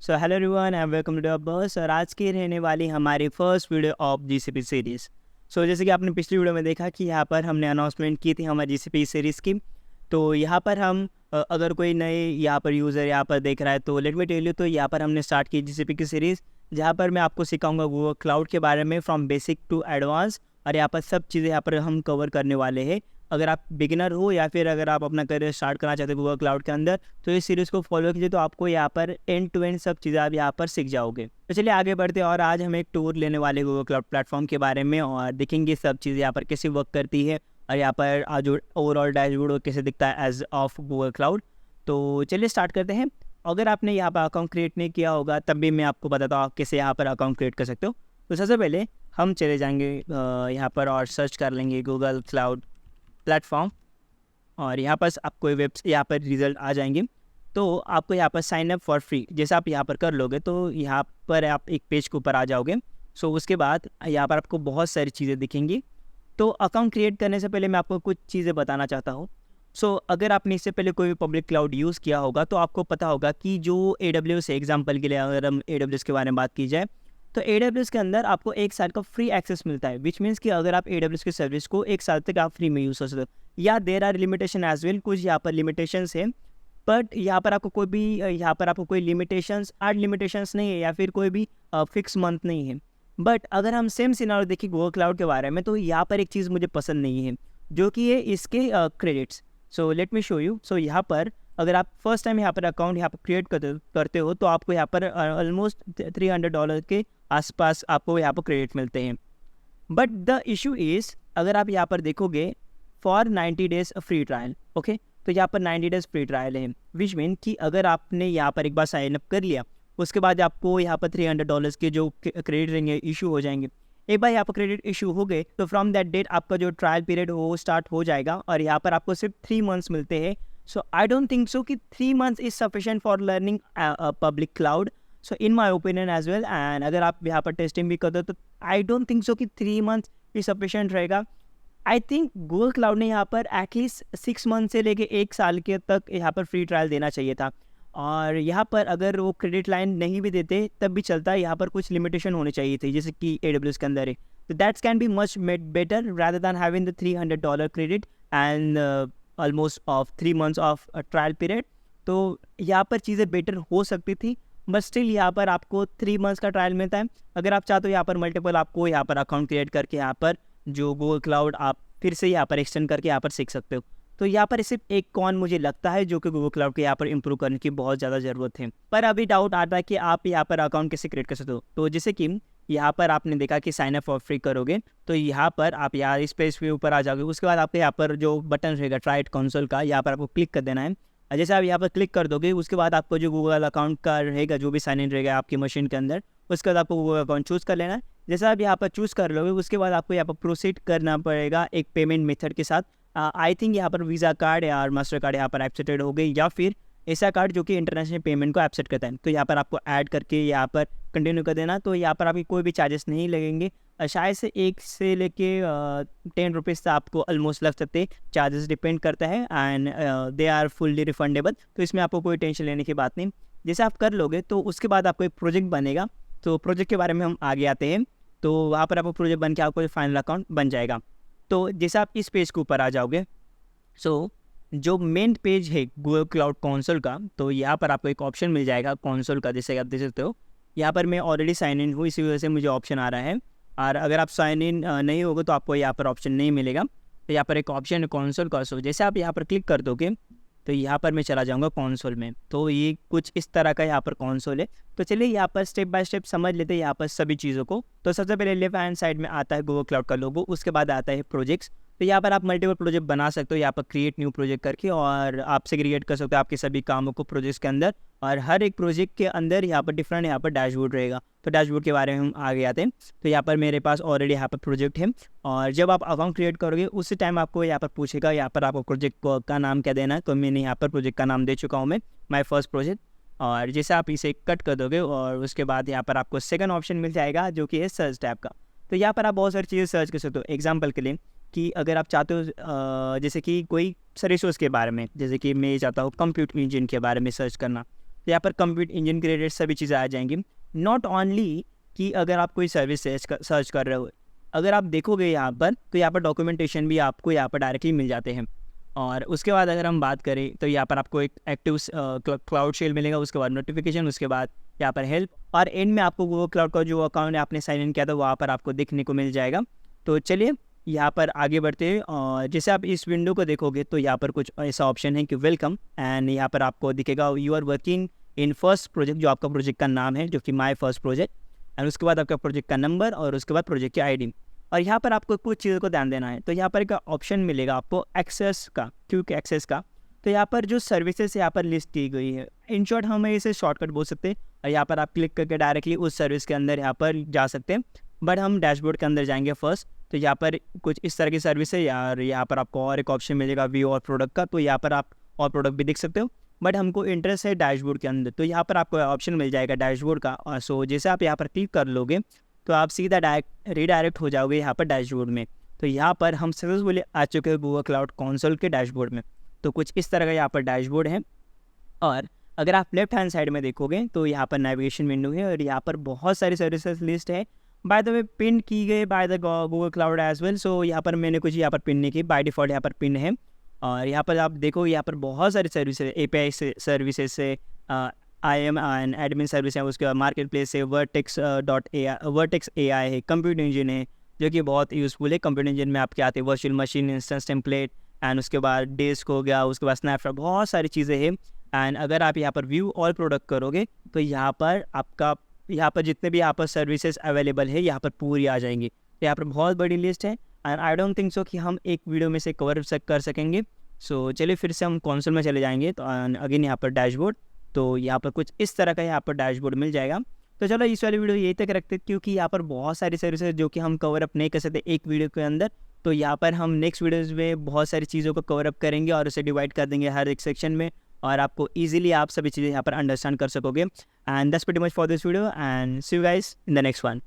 So hello everyone and welcome to bus. और आज की रहने वाली हमारी first video of GCP series. जैसे कि आपने पिछली वीडियो में देखा कि यहाँ पर हमने अनाउंसमेंट की थी हमारी जीसीपी सीरीज़ की। तो यहाँ पर हम अगर कोई नए यहाँ पर यूज़र यहाँ पर देख रहा है तो लेट मी टेल यू, तो यहाँ पर हमने स्टार्ट की जीसीपी की सीरीज़, जहाँ पर मैं आपको सिखाऊंगा गूगल क्लाउड के बारे में फ्रॉम बेसिक टू एडवांस। और यहाँ पर सब चीज़ें यहाँ पर हम कवर करने वाले हैं। अगर आप बिगिनर हो या फिर अगर आप अपना करियर स्टार्ट करना चाहते हो गूगल क्लाउड के अंदर, तो इस सीरीज़ को फॉलो कीजिए, तो आपको यहाँ पर एंड टू एंड सब चीज़ें आप यहाँ पर सीख जाओगे। तो चलिए आगे बढ़ते हैं और आज हम एक टूर लेने वाले गूगल क्लाउड प्लेटफॉर्म के बारे में और देखेंगे सब चीज़ें यहाँ पर कैसे वर्क करती है और यहाँ पर जो ओवरऑल डैशबोर्ड कैसे दिखता है एज ऑफ गूगल क्लाउड। तो चलिए स्टार्ट करते हैं। अगर आपने यहाँ पर अकाउंट क्रिएट नहीं किया होगा तब भी मैं आपको बताता हूँ आप कैसे यहाँ पर अकाउंट क्रिएट कर सकते हो। तो सबसे पहले हम चले जाएंगे यहाँ पर और सर्च कर लेंगे गूगल क्लाउड प्लेटफॉर्म और यहाँ पर आपको यहाँ पर रिज़ल्ट आ जाएंगे। तो आपको यहाँ पर साइन अप फॉर फ्री जैसे आप यहाँ पर कर लोगे तो यहाँ पर आप एक पेज के ऊपर आ जाओगे। उसके बाद यहाँ पर आपको बहुत सारी चीज़ें दिखेंगी। तो अकाउंट क्रिएट करने से पहले मैं आपको कुछ चीज़ें बताना चाहता हूँ। अगर आपने इससे पहले कोई भी पब्लिक क्लाउड यूज़ किया होगा तो आपको पता होगा कि जो AWS है, एग्जाम्पल के लिए अगर हम AWS के बारे में बात की जाए तो AWS के अंदर आपको 1 साल का फ्री एक्सेस मिलता है, विच मीन्स कि अगर आप AWS की सर्विस को 1 साल तक आप फ्री में यूज़ कर सकते हो। या there are limitation as well, कुछ यहाँ पर लिमिटेशंस है, बट यहाँ पर आपको कोई भी यहाँ पर आपको कोई लिमिटेशंस हार्ड लिमिटेशंस नहीं है या फिर कोई भी फिक्स मंथ नहीं है। बट अगर हम सेम सिनारियो देखिए गूगल क्लाउड के बारे में, तो यहाँ पर एक चीज़ मुझे पसंद नहीं है जो कि है इसके credits. Let me show you. यहाँ पर अगर आप फर्स्ट टाइम यहाँ पर अकाउंट यहाँ पर क्रिएट करते हो तो आपको यहाँ पर ऑलमोस्ट $300 के आसपास आपको यहाँ पर क्रेडिट मिलते हैं। बट द इशू इज़ अगर आप यहाँ पर देखोगे for 90 days free trial, okay, तो यहाँ पर 90 डेज फ्री ट्रायल है, विच मीन कि अगर आपने यहाँ पर एक बार साइन अप कर लिया उसके बाद आपको यहाँ पर $300 के जो क्रेडिट रहेंगे इशू हो जाएंगे। एक बार यहाँ पर क्रेडिट इशू हो गए तो फ्रॉम दैट डेट आपका जो ट्रायल पीरियड वो स्टार्ट हो जाएगा और यहाँ पर आपको सिर्फ 3 मंथ्स मिलते हैं। आई डोंट थिंक सो कि 3 months is sufficient for learning public cloud, in my opinion as well. And अगर आप यहाँ पर टेस्टिंग भी करते हो तो आई डोंट थिंक सो कि 3 मंथ्स ही सफिशिएंट रहेगा। आई थिंक गूगल क्लाउड ने यहाँ पर एटलीस्ट 6 मंथ से लेके 1 साल के तक यहाँ पर फ्री ट्रायल देना चाहिए था। और यहाँ पर अगर वो क्रेडिट लाइन नहीं भी देते तब भी चलता है, यहाँ पर कुछ लिमिटेशन होनी चाहिए थी जैसे कि AWS के अंदर है। तो that's can be much made better rather than having the $300 credit and almost of 3 months of trial period. तो यहाँ पर चीज़ें बेटर हो सकती थी, बट स्टिल यहाँ पर आपको 3 मंथ्स का ट्रायल मिलता है। अगर आप चाहते हो यहाँ पर मल्टीपल आपको यहाँ पर अकाउंट क्रिएट करके यहाँ पर जो गूगल क्लाउड आप फिर से यहाँ पर एक्सटेंड करके यहाँ पर सीख सकते हो। तो यहाँ पर सिर्फ एक कॉन मुझे लगता है जो कि गूगल क्लाउड के यहाँ पर इंप्रूव करने की बहुत ज़्यादा ज़रूरत है। पर अभी डाउट आता है कि आप यहाँ पर अकाउंट कैसे क्रिएट कर सकते हो। तो जैसे कि यहाँ पर आपने देखा कि साइन अप फॉर फ्री करोगे तो यहाँ पर आप यहाँ इस पेज के ऊपर आ जाओगे। उसके बाद आपके यहाँ पर जो बटन रहेगा ट्राई इट कंसोल का, यहाँ पर आपको क्लिक कर देना है। जैसे आप यहाँ पर क्लिक कर दोगे उसके बाद आपको जो गूगल अकाउंट का रहेगा, जो भी साइन इन रहेगा आपकी मशीन के अंदर, उसके बाद आपको गूगल अकाउंट चूज़ कर लेना है। जैसे आप यहाँ पर चूज़ कर लोगे उसके बाद आपको यहाँ पर प्रोसीड करना पड़ेगा एक पेमेंट मेथड के साथ। आई थिंक यहाँ पर वीज़ा कार्ड या मास्टर कार्ड यहाँ पर एक्सेप्टेड हो गई या फिर ऐसा कार्ड जो कि इंटरनेशनल पेमेंट को एक्सेप्ट करता है। तो यहाँ पर आपको ऐड करके यहाँ पर कंटिन्यू कर देना। तो यहाँ पर आपकी कोई भी चार्जेस नहीं लगेंगे, शायद से 1 से लेके 10 रुपीज़ से आपको ऑलमोस्ट लग सकते हैं, चार्जेस डिपेंड करता है and they are fully refundable. तो इसमें आपको कोई टेंशन लेने की बात नहीं। जैसे आप कर लोगे तो उसके बाद आपको एक प्रोजेक्ट बनेगा। तो प्रोजेक्ट के बारे में हम आगे आते हैं। तो वहाँ पर आपको प्रोजेक्ट बन के आपको फाइनल अकाउंट बन जाएगा। तो जैसे आप इस पेज के ऊपर आ जाओगे, जो मेन पेज है गूगल क्लाउड कंसोल का, तो यहाँ पर आपको एक ऑप्शन मिल जाएगा कंसोल का, जैसे आप देख सकते हो। यहाँ पर मैं ऑलरेडी साइन इन हूँ, इसी वजह से मुझे ऑप्शन आ रहा है। और अगर आप साइन इन नहीं होगे तो आपको यहाँ पर ऑप्शन नहीं मिलेगा। तो यहाँ पर एक ऑप्शन है कंसोल का। जैसे आप यहाँ पर क्लिक कर दोगे तो यहाँ पर मैं चला जाऊँगा कंसोल में। तो ये कुछ इस तरह का यहाँ पर कंसोल है। तो चलिए यहाँ पर स्टेप बाय स्टेप समझ लेते हैं यहाँ पर सभी चीज़ों को। तो सबसे पहले लेफ्ट हैंड साइड में आता है गूगल क्लाउड का लोगो, उसके बाद आता है प्रोजेक्ट्स। तो यहाँ पर आप मल्टीपल प्रोजेक्ट बना सकते हो यहाँ पर क्रिएट न्यू प्रोजेक्ट करके, और आप सेग्रीगेट कर सकते हो आपके सभी कामों को प्रोजेक्ट्स के अंदर। और हर एक प्रोजेक्ट के अंदर यहाँ पर डिफरेंट यहाँ पर डैशबोर्ड रहेगा। तो डैशबोर्ड के बारे में हम आगे आते हैं। तो यहाँ पर मेरे पास ऑलरेडी यहाँ पर प्रोजेक्ट है, और जब आप अकाउंट क्रिएट करोगे उसी टाइम आपको यहाँ पर पूछेगा यहाँ पर आपको प्रोजेक्ट का नाम क्या देना है। तो मैंने यहाँ पर प्रोजेक्ट का नाम दे चुका हूँ मैं, माई फर्स्ट प्रोजेक्ट। और जैसे आप इसे कट कर दोगे और उसके बाद यहाँ पर आपको सेकंड ऑप्शन मिल जाएगा जो कि है सर्च टैब का। तो यहाँ पर आप बहुत सारी चीज़ें सर्च कर सकते हो। एग्जाम्पल के लिए कि अगर आप चाहते हो जैसे कि कोई रिसोर्स के बारे में, जैसे कि मैं चाहता हूँ कंप्यूटर इंजन के बारे में सर्च करना, तो यहाँ पर कंप्यूटर इंजन के रिलेटेड सभी चीज़ें आ जाएंगी। नॉट ओनली कि अगर आप कोई सर्विस सर्च कर रहे हो, अगर आप देखोगे यहाँ पर तो यहाँ पर डॉक्यूमेंटेशन भी आपको यहाँ पर डायरेक्टली मिल जाते हैं। और उसके बाद अगर हम बात करें तो यहाँ पर आपको एक एक्टिव क्लाउड शेल मिलेगा, उसके बाद नोटिफिकेशन, उसके बाद यहाँ पर हेल्प, और एंड में आपको गूगल क्लाउड का जो अकाउंट आपने साइन इन किया था वहाँ पर आपको देखने को मिल जाएगा। तो चलिए यहाँ पर आगे बढ़ते हैं। और जैसे आप इस विंडो को देखोगे तो यहाँ पर कुछ ऐसा ऑप्शन है कि वेलकम, एंड यहाँ पर आपको दिखेगा you are working in first project, जो आपका प्रोजेक्ट का नाम है, जो कि माई फर्स्ट प्रोजेक्ट, एंड उसके बाद आपका प्रोजेक्ट का नंबर और उसके बाद प्रोजेक्ट की आईडी। और यहाँ पर आपको कुछ चीज़ों को ध्यान देना है। तो यहाँ पर एक ऑप्शन मिलेगा आपको एक्सेस का, क्विक एक्सेस का। तो यहाँ पर जो सर्विसेज यहाँ पर लिस्ट की गई है, इन शॉर्ट हम इसे शॉर्टकट बोल सकते हैं, और यहाँ पर आप क्लिक करके डायरेक्टली उस सर्विस के अंदर यहाँ पर जा सकते हैं। बट हम डैशबोर्ड के अंदर जाएंगे फर्स्ट। तो यहाँ पर कुछ इस तरह की सर्विस है यार। यहाँ पर आपको और एक ऑप्शन मिलेगा व्यू और प्रोडक्ट का, तो यहाँ पर आप और प्रोडक्ट भी देख सकते हो, बट हमको इंटरेस्ट है डैशबोर्ड के अंदर। तो यहाँ पर आपको ऑप्शन मिल जाएगा डैशबोर्ड का, और सो जैसे आप यहाँ पर क्लिक कर लोगे तो आप सीधा रीडायरेक्ट हो जाओगे यहाँ पर डैशबोर्ड में। तो यहाँ पर हम सक्सेसफुली आ चुके हैं गूगल क्लाउड कंसोल के डैशबोर्ड में। तो कुछ इस तरह का यहाँ पर डैशबोर्ड है। और अगर आप लेफ्ट हैंड साइड में देखोगे तो यहाँ पर नेविगेशन विंडो है, और यहाँ पर बहुत सारी सर्विसेज लिस्ट है। बाय द वे पिन की गई by the Google cloud as well. So यहाँ पर मैंने कुछ यहाँ पर पिन नहीं की, बाय डिफ़ॉल्ट यहाँ पर पिन है। और यहाँ पर आप देखो यहाँ पर बहुत सारी सर्विसेज, API से सर्विसेज से IAM एंड एडमिन सर्विस है, उसके बाद मार्केट प्लेस है, वर्टेक्स AI है, कंप्यूटर इंजन है, जो कि बहुत यूज़फुल है। कंप्यूटर इंजन में आपके आते हैं virtual machine, instance template, and उसके बाद डेस्क हो गया, उसके बाद स्नैपशॉट, बहुत सारी चीज़ें हैं। एंड अगर आप यहाँ पर व्यू ऑल प्रोडक्ट करोगे तो यहाँ पर आपका यहाँ पर जितने भी यहाँ पर सर्विसेज अवेलेबल है यहाँ पर पूरी आ जाएंगी। तो यहाँ पर बहुत बड़ी लिस्ट है, and I don't think so कि हम एक वीडियो में से कवर कर सकेंगे। सो चलिए फिर से हम कंसोल में चले जाएंगे। तो अगेन यहाँ पर डैशबोर्ड, तो यहाँ पर कुछ इस तरह का यहाँ पर डैशबोर्ड मिल जाएगा। तो चलो इस वाली वीडियो यही तक रखते, क्योंकि यहाँ पर बहुत सारी सर्विसेज जो कि हम कवर अप नहीं कर सकते एक वीडियो के अंदर। तो यहाँ पर हम नेक्स्ट वीडियोज़ में बहुत सारी चीज़ों को कवर अप करेंगे और उसे डिवाइड कर देंगे हर एक सेक्शन में, और आपको ईजिली आप सभी चीज़ें यहाँ पर अंडरस्टैंड कर सकोगे। And that's pretty much for this video, and see you guys in the next one.